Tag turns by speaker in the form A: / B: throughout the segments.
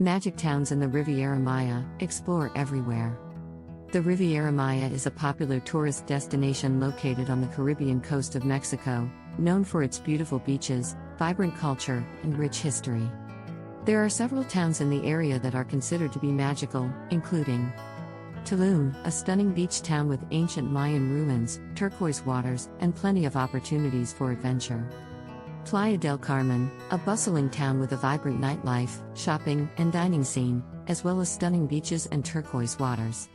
A: Magic towns in the Riviera Maya, explore everywhere. The Riviera Maya is a popular tourist destination located on the Caribbean coast of Mexico, known for its beautiful beaches, vibrant culture, and rich history. There are several towns in the area that are considered to be magical, including Tulum, a stunning beach town with ancient Mayan ruins, turquoise waters, and plenty of opportunities for adventure. Playa del Carmen, a bustling town with a vibrant nightlife, shopping, and dining scene, as well as stunning beaches and turquoise waters.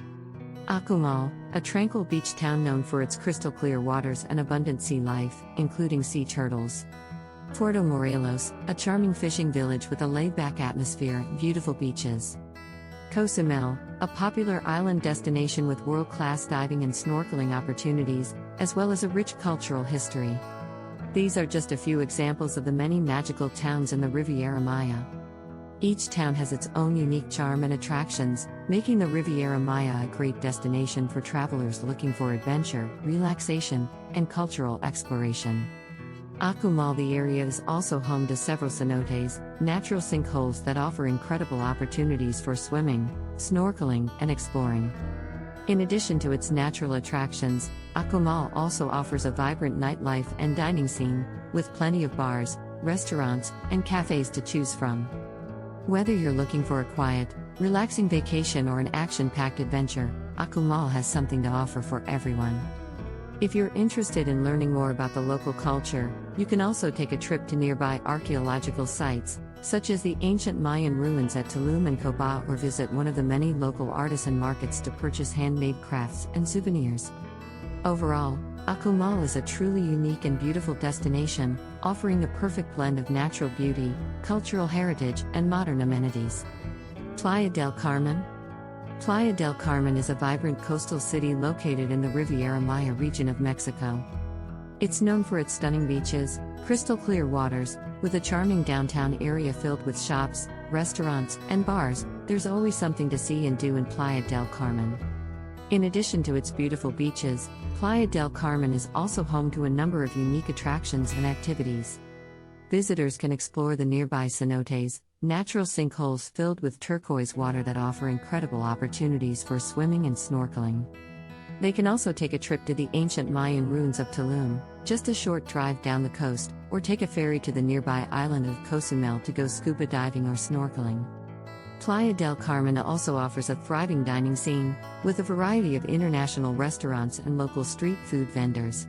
A: Akumal, a tranquil beach town known for its crystal-clear waters and abundant sea life, including sea turtles. Puerto Morelos, a charming fishing village with a laid-back atmosphere and beautiful beaches. Cozumel, a popular island destination with world-class diving and snorkeling opportunities, as well as a rich cultural history. These are just a few examples of the many magical towns in the Riviera Maya. Each town has its own unique charm and attractions, making the Riviera Maya a great destination for travelers looking for adventure, relaxation, and cultural exploration. Akumal, the area is also home to several cenotes, natural sinkholes that offer incredible opportunities for swimming, snorkeling, and exploring. In addition to its natural attractions, Akumal also offers a vibrant nightlife and dining scene, with plenty of bars, restaurants, and cafes to choose from. Whether you're looking for a quiet, relaxing vacation or an action-packed adventure, Akumal has something to offer for everyone. If you're interested in learning more about the local culture, you can also take a trip to nearby archaeological sites, such as the ancient Mayan ruins at Tulum and Coba, or visit one of the many local artisan markets to purchase handmade crafts and souvenirs. Overall, Akumal is a truly unique and beautiful destination, offering the perfect blend of natural beauty, cultural heritage, and modern amenities. Playa del Carmen. Playa del Carmen is a vibrant coastal city located in the Riviera Maya region of Mexico. It's known for its stunning beaches, crystal-clear waters, with a charming downtown area filled with shops, restaurants, and bars. There's always something to see and do in Playa del Carmen. In addition to its beautiful beaches, Playa del Carmen is also home to a number of unique attractions and activities. Visitors can explore the nearby cenotes, natural sinkholes filled with turquoise water that offer incredible opportunities for swimming and snorkeling. They can also take a trip to the ancient Mayan ruins of Tulum, just a short drive down the coast, or take a ferry to the nearby island of Cozumel to go scuba diving or snorkeling. Playa del Carmen also offers a thriving dining scene, with a variety of international restaurants and local street food vendors.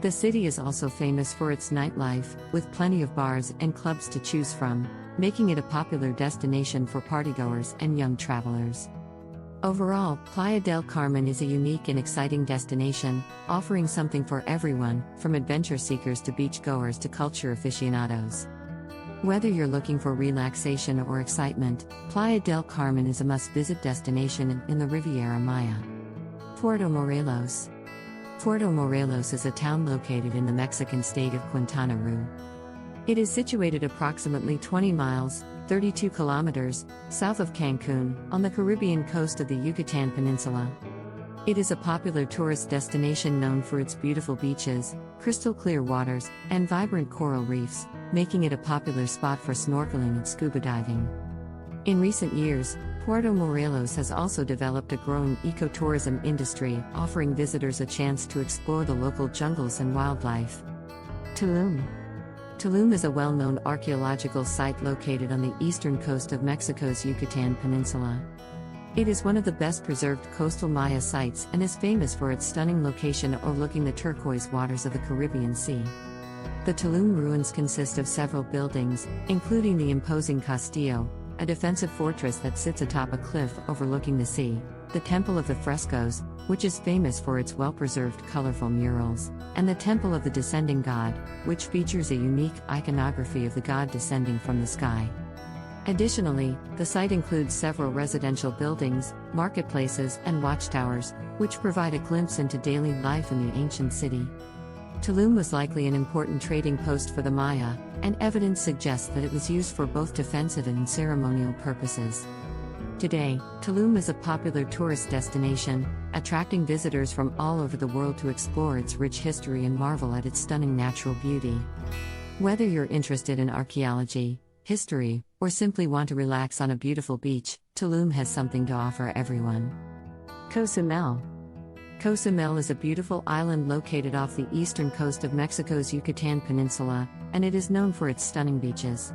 A: The city is also famous for its nightlife, with plenty of bars and clubs to choose from, making it a popular destination for partygoers and young travelers. Overall, Playa del Carmen is a unique and exciting destination, offering something for everyone, from adventure seekers to beachgoers to culture aficionados. Whether you're looking for relaxation or excitement, Playa del Carmen is a must-visit destination in the Riviera Maya. Puerto Morelos. Puerto Morelos is a town located in the Mexican state of Quintana Roo. It is situated approximately 20 miles, 32 kilometers, south of Cancun, on the Caribbean coast of the Yucatan Peninsula. It is a popular tourist destination known for its beautiful beaches, crystal-clear waters, and vibrant coral reefs, making it a popular spot for snorkeling and scuba diving. In recent years, Puerto Morelos has also developed a growing ecotourism industry, offering visitors a chance to explore the local jungles and wildlife. Tulum. Tulum is a well-known archaeological site located on the eastern coast of Mexico's Yucatan Peninsula. It is one of the best-preserved coastal Maya sites and is famous for its stunning location overlooking the turquoise waters of the Caribbean Sea. The Tulum ruins consist of several buildings, including the imposing Castillo, a defensive fortress that sits atop a cliff overlooking the sea, the Temple of the Frescoes, which is famous for its well-preserved colorful murals, and the Temple of the Descending God, which features a unique iconography of the god descending from the sky. Additionally, the site includes several residential buildings, marketplaces, and watchtowers, which provide a glimpse into daily life in the ancient city. Tulum was likely an important trading post for the Maya, and evidence suggests that it was used for both defensive and ceremonial purposes. Today, Tulum is a popular tourist destination, attracting visitors from all over the world to explore its rich history and marvel at its stunning natural beauty. Whether you're interested in archaeology, history, or simply want to relax on a beautiful beach, Tulum has something to offer everyone. Cozumel. Cozumel is a beautiful island located off the eastern coast of Mexico's Yucatan Peninsula, and it is known for its stunning beaches.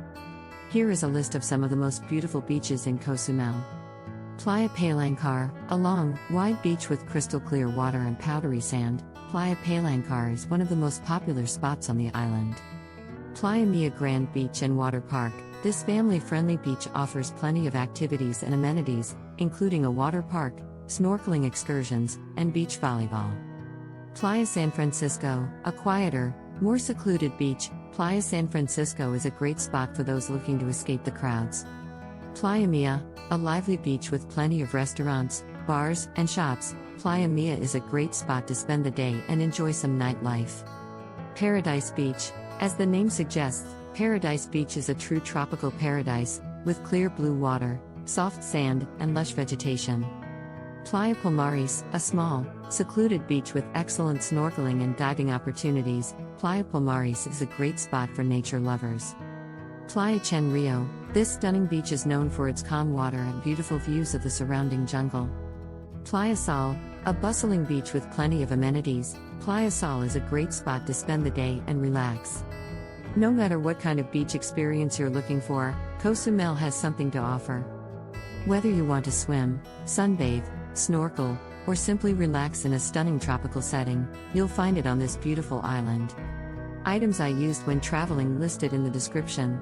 A: Here is a list of some of the most beautiful beaches in Cozumel. Playa Palancar, a long, wide beach with crystal clear water and powdery sand. Playa Palancar is one of the most popular spots on the island. Playa Mia Grand Beach and Water Park. This family-friendly beach offers plenty of activities and amenities, including a water park, snorkeling excursions, and beach volleyball. Playa San Francisco, a quieter, more secluded beach. Playa San Francisco is a great spot for those looking to escape the crowds. Playa Mia, a lively beach with plenty of restaurants, bars, and shops. Playa Mia is a great spot to spend the day and enjoy some nightlife. Paradise Beach. As the name suggests, Paradise Beach is a true tropical paradise, with clear blue water, soft sand, and lush vegetation. Playa Palmares, a small, secluded beach with excellent snorkeling and diving opportunities. Playa Palmares is a great spot for nature lovers. Playa Chen Rio. This stunning beach is known for its calm water and beautiful views of the surrounding jungle. Playa Sal, a bustling beach with plenty of amenities. Playa Sal is a great spot to spend the day and relax. No matter what kind of beach experience you're looking for, Cozumel has something to offer. Whether you want to swim, sunbathe, snorkel, or simply relax in a stunning tropical setting, you'll find it on this beautiful island. Items I used when traveling listed in the description.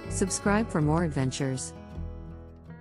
A: Subscribe for more adventures.